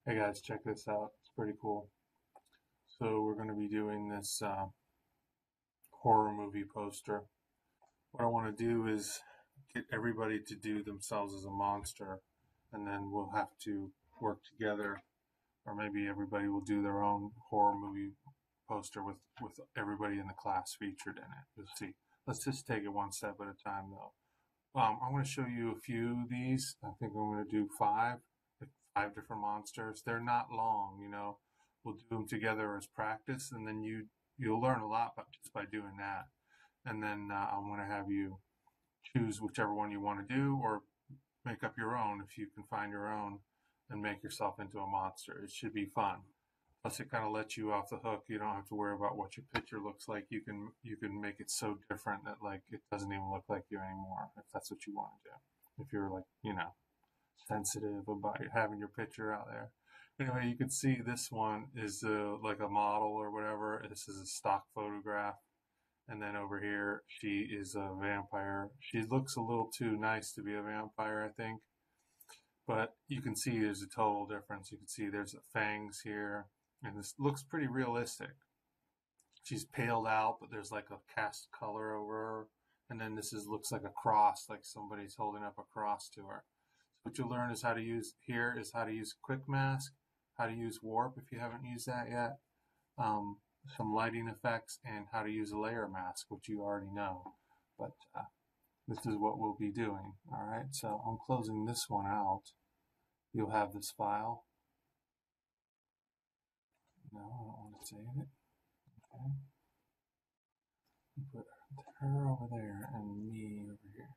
Hey guys, check this out. It's pretty cool. So we're going to be doing this horror movie poster. What I want to do is get everybody to do themselves as a monster, and then we'll have to work together, or maybe everybody will do their own horror movie poster with everybody in the class featured in it. You'll see. Let's just take it one step at a time, though. I'm going to show you a few of these. I think I'm going to do five different monsters. They're not long, you know. We'll do them together as practice, and then you'll learn a lot just by doing that. And then I'm going to have you choose whichever one you want to do, or make up your own if you can find your own, and make yourself into a monster. It should be fun. Plus, it kind of lets you off the hook. You don't have to worry about what your picture looks like. You can make it so different that like it doesn't even look like you anymore, if that's what you want to do. If you're like, sensitive about having your picture out there. Anyway, you can see this one is like a model or whatever. This is a stock photograph. And then over here, she is a vampire. She looks a little too nice to be a vampire, I think. But you can see there's a total difference. You can see there's fangs here. And this looks pretty realistic. She's paled out, but there's like a cast color over her. And then looks like a cross, like somebody's holding up a cross to her. What you'll learn is how to use quick mask, how to use warp if you haven't used that yet, some lighting effects, and how to use a layer mask, which you already know. But this is what we'll be doing. All right, so I'm closing this one out. You'll have this file. No, I don't want to save it. Okay. Put her over there and me over here.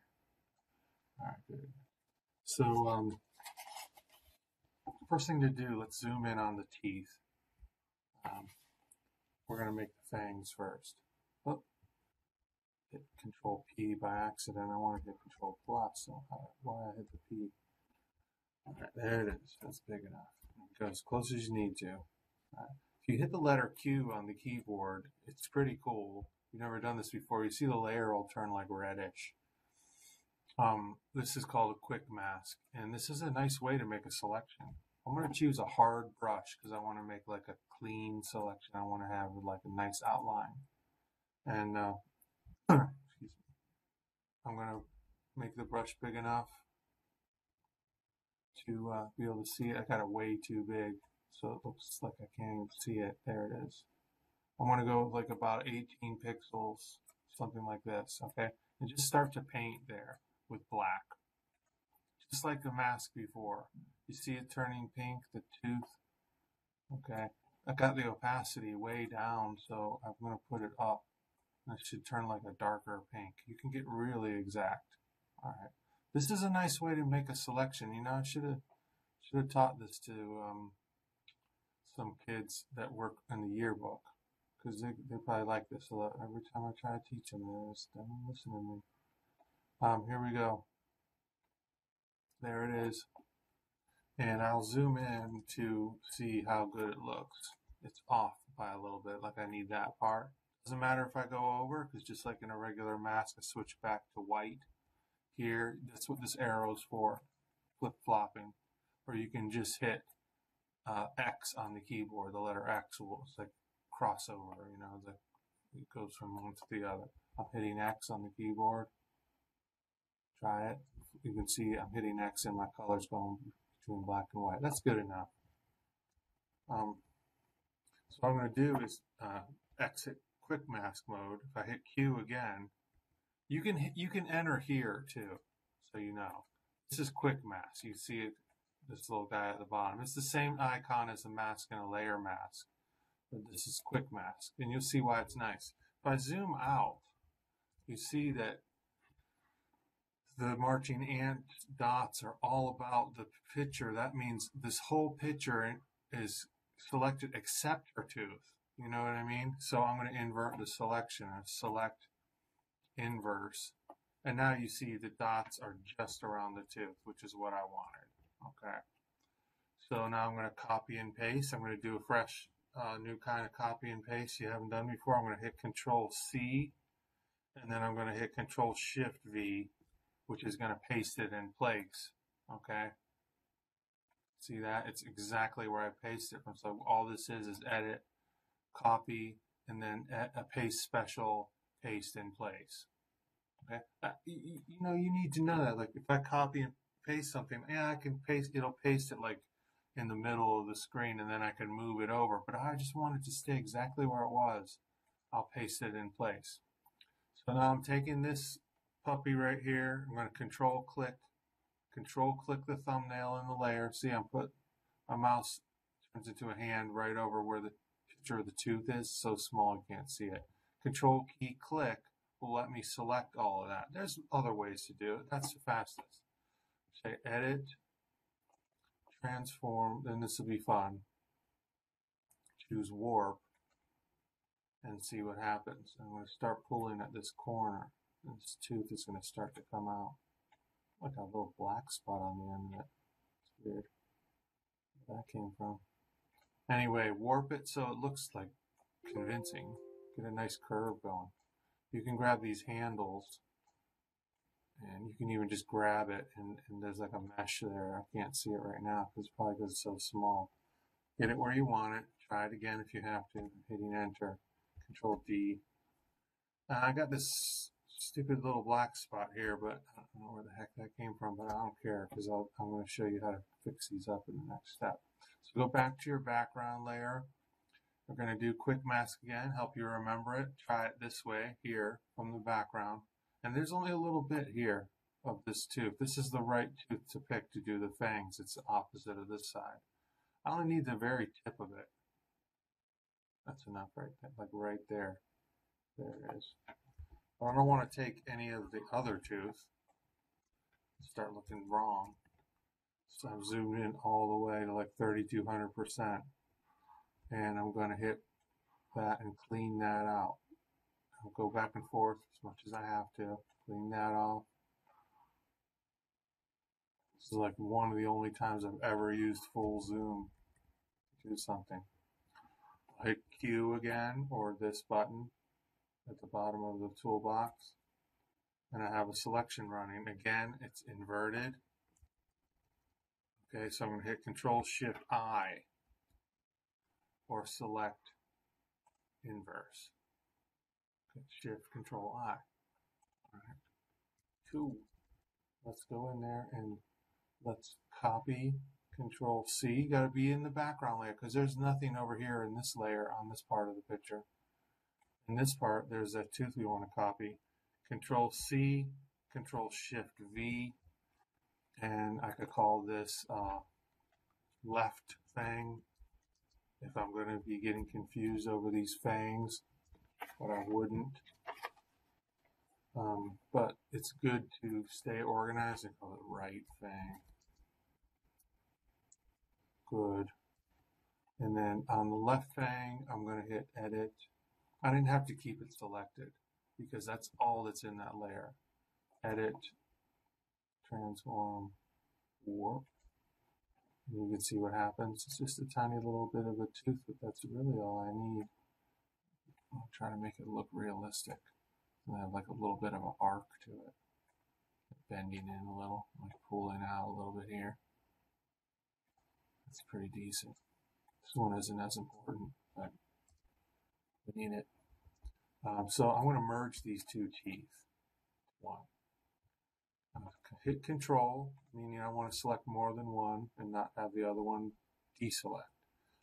All right, good. So first thing to do, let's zoom in on the teeth. We're going to make the fangs first. Oh, hit Control P by accident. I want to hit Control plus. So why I hit the P? All right, there it is. That's big enough. Go as close as you need to. If you hit the letter Q on the keyboard, it's pretty cool. You've never done this before. You see the layer will turn like reddish. This is called a quick mask, and this is a nice way to make a selection. I'm going to choose a hard brush because I want to make like a clean selection. I want to have like a nice outline. And excuse me. I'm going to make the brush big enough to be able to see it. I got it way too big, so it looks like I can't even see it. There it is. I'm going to go like about 18 pixels, something like this, okay? And just start to paint there with black. Just like the mask before. You see it turning pink, the tooth? Okay. I got the opacity way down, so I'm going to put it up. And it should turn like a darker pink. You can get really exact. All right. This is a nice way to make a selection. You know, I should have taught this to some kids that work in the yearbook, because they probably like this a lot. Every time I try to teach them, they don't listen to me. Here we go. There it is. And I'll zoom in to see how good it looks. It's off by a little bit, like I need that part. Doesn't matter if I go over, because just like in a regular mask, I switch back to white. Here, that's what this arrow is for, flip-flopping. Or you can just hit X on the keyboard. The letter X it's like crossover, you know, it goes from one to the other. I'm hitting X on the keyboard. Try it. You can see I'm hitting X and my color's going between black and white. That's good enough. So what I'm going to do is exit quick mask mode. If I hit Q again, you can enter here too, so you know. This is quick mask. You see it, this little guy at the bottom. It's the same icon as a mask and a layer mask, but this is quick mask, and you'll see why it's nice. If I zoom out, you see that the marching ant dots are all about the picture. That means this whole picture is selected except her tooth. You know what I mean? So I'm going to invert the selection. Select inverse. And now you see the dots are just around the tooth, which is what I wanted. Okay. So now I'm going to copy and paste. I'm going to do a fresh new kind of copy and paste you haven't done before. I'm going to hit Control C, and then I'm going to hit Control Shift V, which is going to paste it in place. Okay. See that? It's exactly where I pasted it from. So all this is edit, copy, and then a paste special, paste in place. Okay, you know, you need to know that. Like if I copy and paste something, yeah, I can paste. It'll paste it like in the middle of the screen, and then I can move it over. But I just want it to stay exactly where it was. I'll paste it in place. So now I'm taking this puppy right here. I'm going to control click the thumbnail in the layer. See, I'm put my mouse turns into a hand right over where the picture of the tooth is. So small you can't see it. Control key click will let me select all of that. There's other ways to do it. That's the fastest. Say edit, transform, then this will be fun. Choose warp and see what happens. I'm going to start pulling at this corner. This tooth is going to start to come out. Like a little black spot on the end of it. It's weird where that came from. Anyway, warp it so it looks like convincing. Get a nice curve going. You can grab these handles and you can even just grab it and there's like a mesh there. I can't see it right now because probably because it's so small. Get it where you want it. Try it again if you have to. Hitting enter. Control D. I got this stupid little black spot here, but I don't know where the heck that came from, but I don't care because I'm going to show you how to fix these up in the next step. So go back to your background layer. We're going to do quick mask again, help you remember it. Try it this way here from the background. And there's only a little bit here of this tooth. This is the right tooth to pick to do the fangs. It's the opposite of this side. I only need the very tip of it. That's enough right there, like right there. There it is. I don't want to take any of the other tooth. Start looking wrong. So I'm zoomed in all the way to like 3,200%. And I'm going to hit that and clean that out. I'll go back and forth as much as I have to. Clean that off. This is like one of the only times I've ever used full zoom to do something. I'll hit Q again, or this button at the bottom of the toolbox. And I have a selection running. Again, it's inverted. Okay, so I'm going to hit Control-Shift-I or select inverse. Shift Control I. All right. Cool. Let's go in there and let's copy Control C. Got to be in the background layer because there's nothing over here in this layer on this part of the picture. In this part, there's a tooth we want to copy. Control C, Control Shift V, and I could call this left fang if I'm going to be getting confused over these fangs, but I wouldn't. But it's good to stay organized and call it right fang. Good. And then on the left fang, I'm going to hit edit. I didn't have to keep it selected because that's all that's in that layer. Edit, transform, warp. And you can see what happens. It's just a tiny little bit of a tooth, but that's really all I need. I'll try to make it look realistic. And have like a little bit of an arc to it. Bending in a little, like pulling out a little bit here. That's pretty decent. This one isn't as important, but we need it. So I'm going to merge these two teeth. One. Hit Control, meaning I want to select more than one and not have the other one deselect.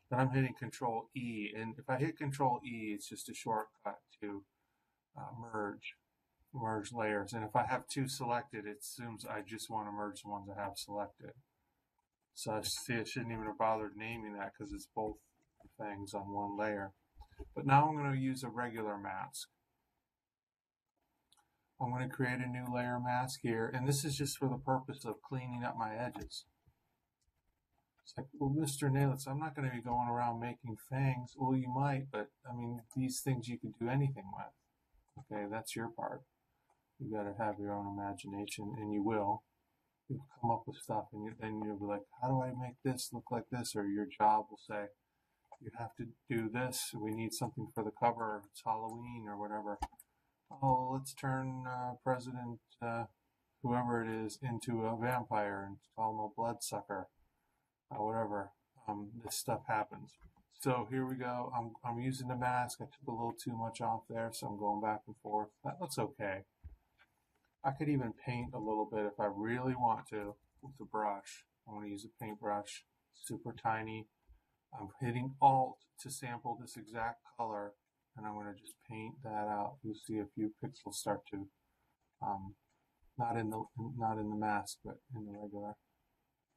Then I'm hitting Control E, and if I hit Control E, it's just a shortcut to merge layers. And if I have two selected, it assumes I just want to merge the ones I have selected. So I shouldn't even have bothered naming that because it's both things on one layer. But now I'm going to use a regular mask. I'm going to create a new layer mask here, and this is just for the purpose of cleaning up my edges. It's like, well, Mr. Nailitz, I'm not going to be going around making fangs. Well, you might, but I mean, these things you can do anything with. Okay, that's your part. You got to have your own imagination, and you will. You'll come up with stuff, and then you'll be like, how do I make this look like this? Or your job will say, you have to do this. We need something for the cover. It's Halloween or whatever. Oh, let's turn President, whoever it is, into a vampire and call him a bloodsucker. whatever, this stuff happens. So here we go. I'm using the mask. I took a little too much off there, so I'm going back and forth. That looks okay. I could even paint a little bit if I really want to with the brush. I'm going to use a paintbrush, super tiny. I'm hitting Alt to sample this exact color, and I'm going to just paint that out. You'll see a few pixels start to, not in the mask, but in the regular.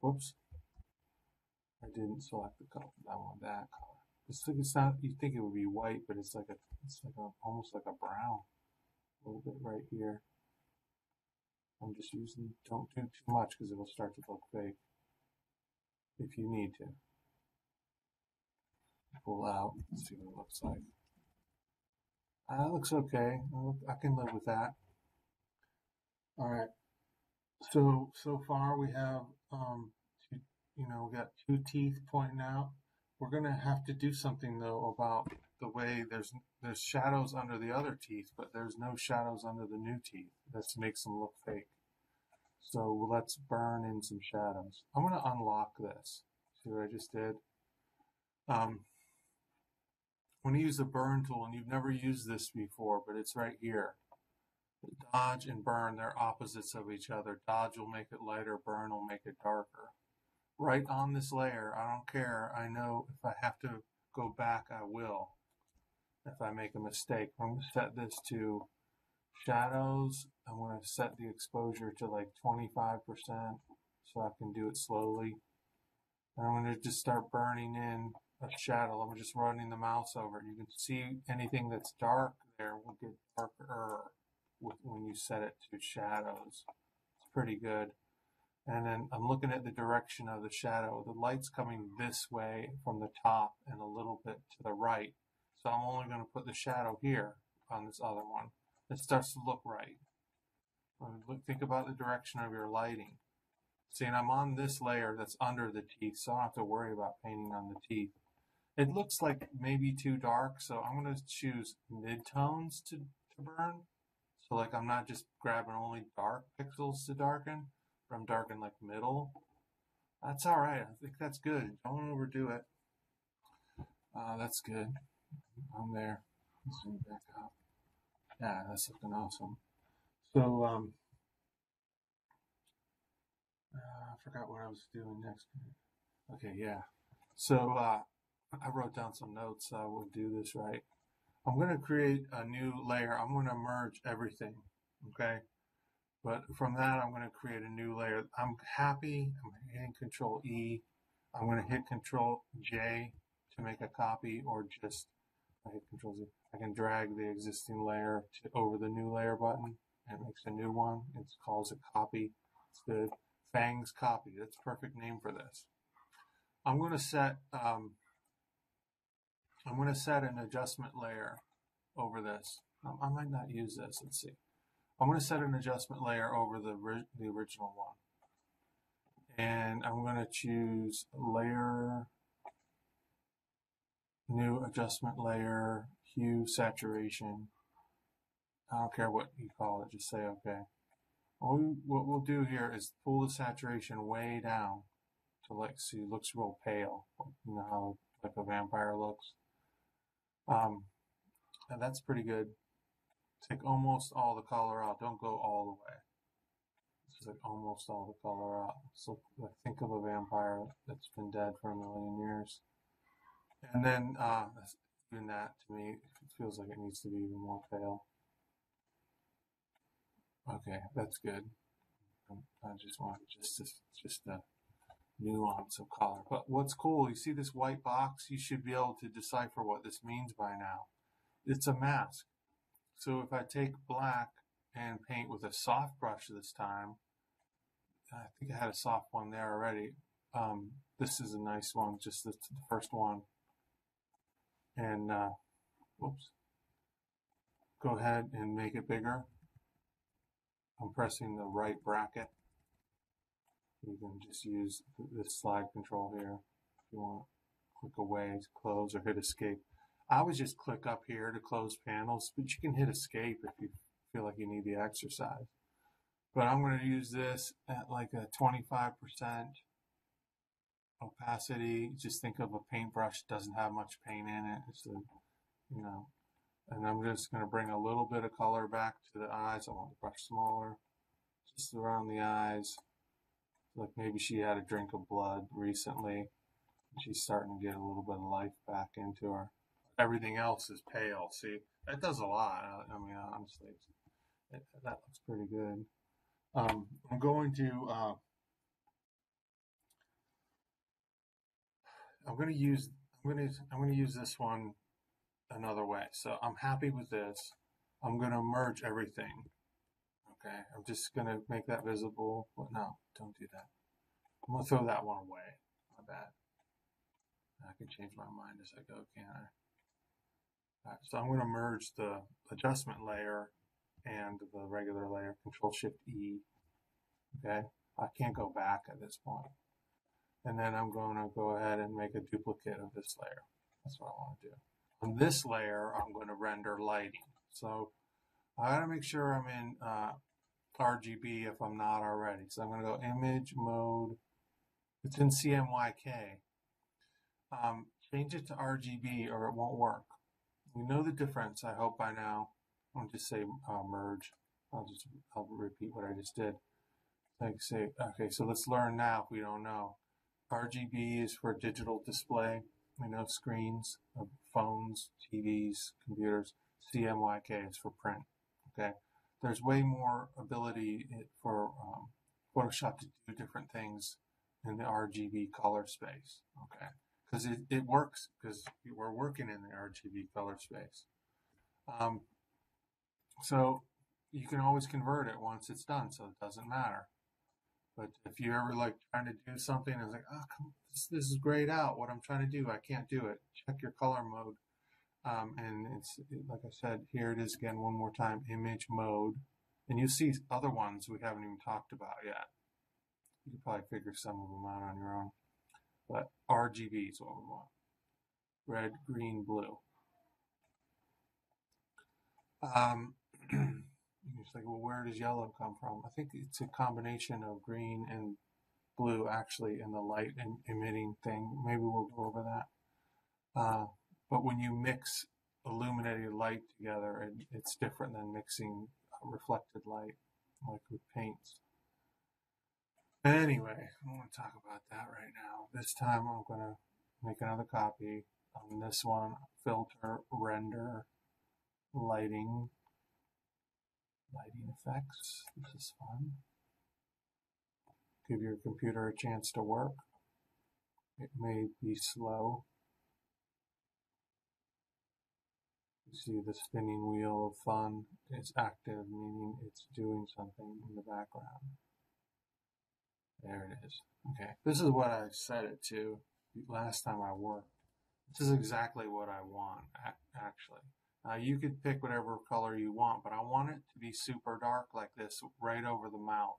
Whoops, I didn't select the color. I want that color. It's not. You think it would be white, but it's like almost like a brown. A little bit right here. I'm just using. Don't do too much because it will start to look fake. If you need to. Pull out. Let's see what it looks like. It looks okay. I can live with that. All right. So far we have we got two teeth pointing out. We're gonna have to do something though about the way there's shadows under the other teeth, but there's no shadows under the new teeth. That makes them look fake. So let's burn in some shadows. I'm gonna unlock this. See what I just did? When you use the burn tool, and you've never used this before, but it's right here. Dodge and burn, they're opposites of each other. Dodge will make it lighter, burn will make it darker. Right on this layer, I don't care. I know if I have to go back, I will. If I make a mistake, I'm going to set this to shadows. I'm going to set the exposure to like 25% so I can do it slowly. And I'm going to just start burning in a shadow. I'm just running the mouse over it. You can see anything that's dark there will get darker when you set it to shadows. It's pretty good. And then I'm looking at the direction of the shadow. The light's coming this way from the top and a little bit to the right. So I'm only going to put the shadow here on this other one. It starts to look right. Think about the direction of your lighting. See, and I'm on this layer that's under the teeth, so I don't have to worry about painting on the teeth. It looks like maybe too dark, so I'm going to choose mid-tones to burn. So like I'm not just grabbing only dark pixels to darken, but I'm darkening like middle. That's all right. I think that's good. Don't overdo it. That's good. I'm there. Zoom back up. Yeah, that's looking awesome. So I forgot what I was doing next. Okay, yeah. So I wrote down some notes. I would do this right. I'm going to create a new layer. I'm going to merge everything. Okay. But from that, I'm going to create a new layer. I'm happy. I'm hitting Control E. I'm going to hit Control J to make a copy, or just I hit Control Z. I can drag the existing layer over the new layer button, and it makes a new one. It calls it copy. It's good. Fangs copy. That's a perfect name for this. I'm going to set an adjustment layer over this. I might not use this. Let's see. I'm going to set an adjustment layer over the original one. And I'm going to choose layer, new adjustment layer, hue, saturation. I don't care what you call it, just say okay. What we'll do here is pull the saturation way down to see it looks real pale. You know how like a vampire looks. And that's pretty good. Take almost all the color out. Don't go all the way. It's like almost all the color out. So think of a vampire that's been dead for a million years. And then even that to me, it feels like it needs to be even more pale. Okay, that's good. I just want just a nuance of color. But what's cool, you see this white box? You should be able to decipher what this means by now. It's a mask. So if I take black and paint with a soft brush this time, I think I had a soft one there already. This is a nice one, just the first one. And whoops. Go ahead and make it bigger. I'm pressing the right bracket. You can just use this slide control here. If you want to click away to close or hit escape. I would just click up here to close panels, but you can hit escape if you feel like you need the exercise. But I'm going to use this at like a 25%. opacity, just think of a paintbrush, doesn't have much paint in it. It's a, you know, and I'm just going to bring a little bit of color back to the eyes. I want the brush smaller, just around the eyes. Like maybe she had a drink of blood recently. She's starting to get a little bit of life back into her. Everything else is pale. See, that does a lot. I mean, honestly, that looks pretty good. I'm going to I'm going to use I'm going to use this one another way. So I'm happy with this. I'm going to merge everything. Okay, I'm just going to make that visible. But no, don't do that. I'm going to throw that one away. My bad. I can change my mind as I go, can't I? All right, so I'm going to merge the adjustment layer and the regular layer, Control Shift E. Okay, I can't go back at this point. And then I'm going to go ahead and make a duplicate of this layer. That's what I want to do. On this layer, I'm going to render lighting. So I got to make sure I'm in RGB if I'm not already. So I'm going to go Image Mode. It's in CMYK. Change it to RGB or it won't work. You know the difference, I hope by now. I'll just say merge. I'll repeat what I just did. Like say, okay, so let's learn now if we don't know. RGB is for digital display. We know screens of phones, TVs, computers. CMYK is for print. Okay, there's way more ability for Photoshop to do different things in the RGB color space. Okay, because it works because we're working in the RGB color space. So you can always convert it once it's done, so it doesn't matter. But if you ever like trying to do something and it's like, oh, come, this is grayed out. What I'm trying to do, I can't do it. Check your color mode. And like I said, here it is again one more time, image mode. And you see other ones we haven't even talked about yet. You can probably figure some of them out on your own. But RGB is what we want. Red, green, blue. It's like, well, where does yellow come from? I think it's a combination of green and blue actually in the light emitting thing. Maybe we'll go over that. But when you mix illuminated light together, it's different than mixing reflected light, like with paints. Anyway, I want to talk about that right now. This time I'm going to make another copy on this one, filter, render, lighting effects. This is fun. Give your computer a chance to work. It may be slow. You see the spinning wheel of fun. It's active, meaning it's doing something in the background. There it is. Okay, this is what I set it to last time I worked. This is exactly what I want, actually. You could pick whatever color you want, but I want it to be super dark like this, right over the mouth.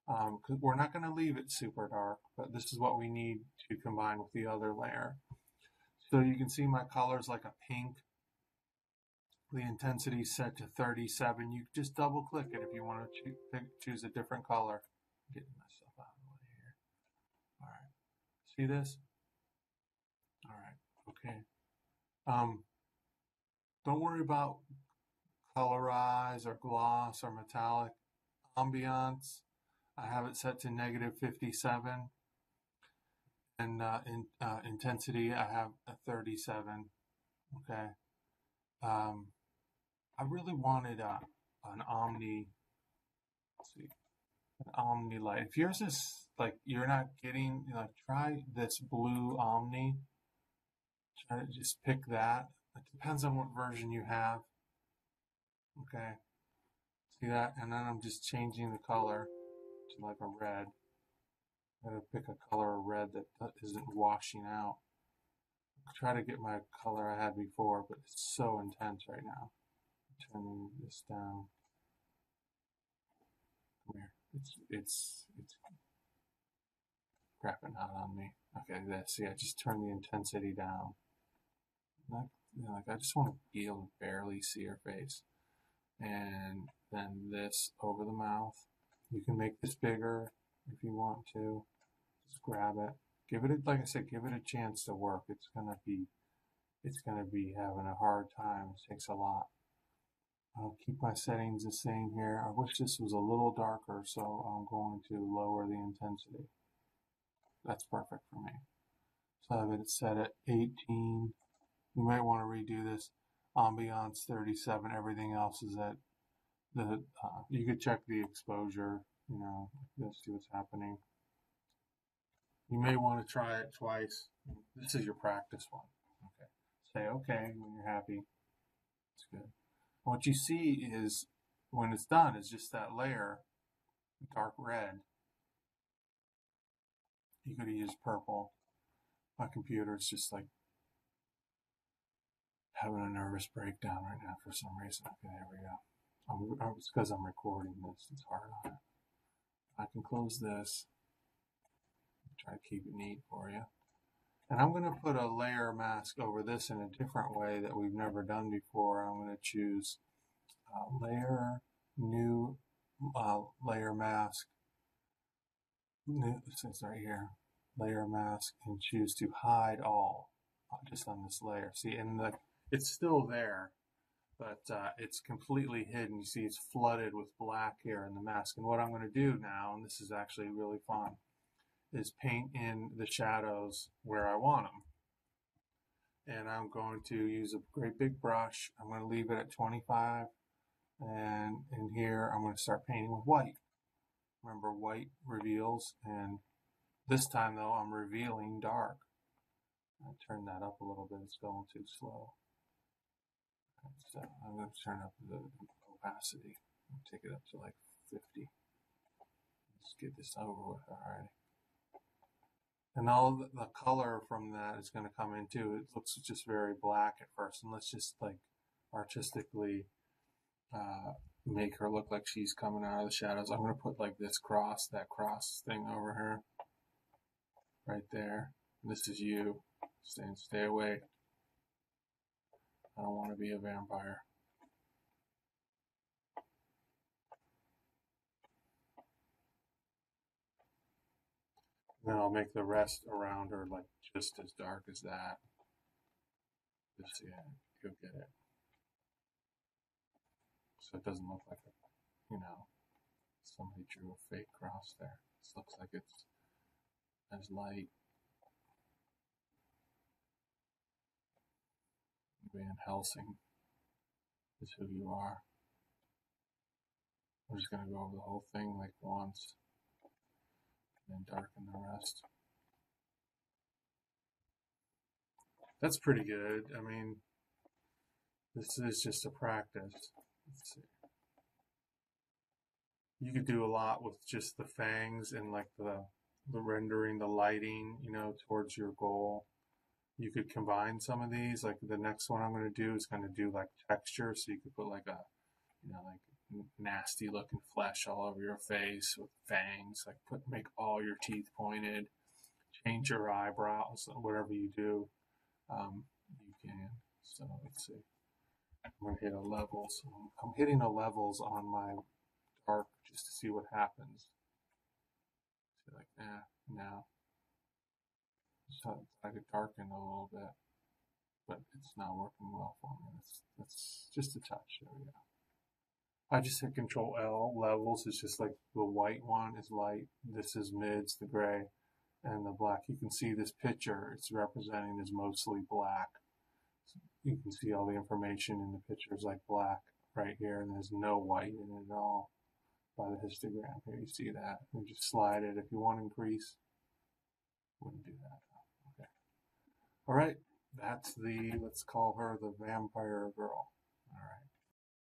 Because we're not going to leave it super dark, but this is what we need to combine with the other layer. So you can see my color's like a pink. The intensity is set to 37. You just double click it if you want to choose a different color. I'm getting myself out of the way here. All right. See this? All right. Okay. Don't worry about colorize or gloss or metallic. Ambiance, I have it set to -57. And intensity, I have a 37. Okay. I really wanted an omni, let's see, an omni light. If yours is like you're not getting, try this blue omni. Try to just pick that. It depends on what version you have. Okay. See that? And then I'm just changing the color to like a red. I gotta pick a color of red that isn't washing out. I'll try to get my color I had before, but it's so intense right now. I'm turning this down. Come here. It's crapping out on me. Okay, see, I just turned the intensity down. Like I just want to be able to barely see her face. And then this over the mouth. You can make this bigger if you want to. Just grab it, Give it, like I said, give it a chance to work. It's gonna be having a hard time. It takes a lot. I'll keep my settings the same here. I wish this was a little darker, so I'm going to lower the intensity. That's perfect for me. So I have it set at 18. You might want to redo this. Ambiance 37. Everything else is at the. You could check the exposure. You know, let's see what's happening. You may want to try it twice. This is your practice one. Okay. Say okay when you're happy. It's good. What you see is when it's done is just that layer, dark red. You could have used purple. My computer is just like having a nervous breakdown right now for some reason. Okay, there we go. It's because I'm recording this. It's hard on it. I can close this. Try to keep it neat for you. And I'm going to put a layer mask over this in a different way that we've never done before. I'm going to choose layer, new layer mask. This is right here. Layer mask, and choose to hide all just on this layer. See, and it's still there, but it's completely hidden. You see it's flooded with black here in the mask. And what I'm going to do now, and this is actually really fun, is paint in the shadows where I want them. And I'm going to use a great big brush. I'm going to leave it at 25. And in here, I'm going to start painting with white. Remember, white reveals, and this time, though, I'm revealing dark. I turn that up a little bit. It's going too slow. So I'm going to turn up the opacity. Take it up to like 50. Let's get this over with. All right. And all the color from that is going to come into it. Looks just very black at first. And let's just like artistically make her look like she's coming out of the shadows. I'm going to put like this cross, that cross thing over her. Right there. This is you. Stay away. I don't want to be a vampire. Then I'll make the rest around her like just as dark as that. Just yeah, you'll get it. So it doesn't look like somebody drew a fake cross there. This looks like it's as light. Van Helsing is who you are. We're just going to go over the whole thing like once and then darken the rest. That's pretty good. I mean, this is just a practice. Let's see. You could do a lot with just the fangs and like the rendering, the lighting, towards your goal. You could combine some of these. Like the next one I'm going to do is going to do like texture. So you could put like a, like nasty looking flesh all over your face with fangs. Like make all your teeth pointed. Change your eyebrows. Whatever you do, you can. So let's see. I'm going to hit a level. So I'm hitting a levels on my dark just to see what happens. So like, now. So I could darken a little bit, but it's not working well for me. That's just a touch. There we go. I just hit Control L. Levels. It's just like the white one is light. This is mids, the gray, and the black. You can see this picture. It's representing is mostly black. So you can see all the information in the picture is like black right here, and there's no white in it at all. By the histogram here, you see that. You just slide it. If you want to increase, wouldn't do that. Okay. All right. That's let's call her the vampire girl.